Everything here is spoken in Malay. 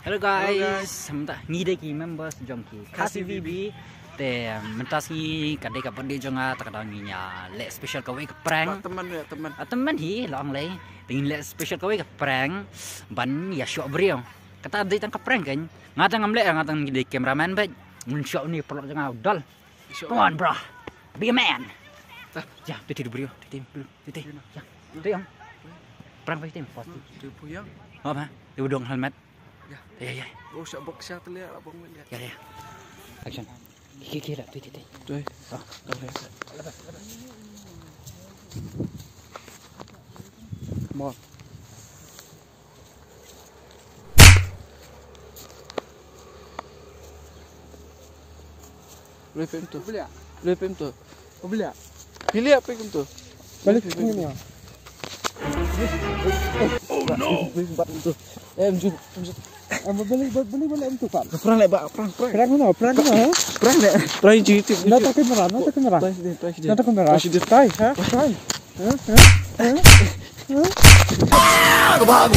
Hello guys, sementara ngide ki members jongki kasih VB te mentasi kadai ka berde jonga takdanginya le special kawe ke prank teman hi long le tingin le special kawe ke prank ban ya syok brio kata ada tang ke prank kan ngatang ngamle ngatang di cameraman ba mun syok ni perlu jonga udal come on bro be a man ya titi brio titi ya itu yang prank pasti pasti yang apa dia dong helmet. Ya. Oh, siap box siap terlihat abang lihat. Ya. Action. Kira tu. Tuh. Ah, kau lihat. Mau. Lepem tu. Lepem tu. Beli. Pilih apa tu? Balik sini ya. Oh no. Jun. Beli tu Pak. Perang lek, Pak. Perang. Perang mana? Perang lek. Perang YouTube. Nata kamera. Presiden. Nata kamera. Presiden. Try. Bhag,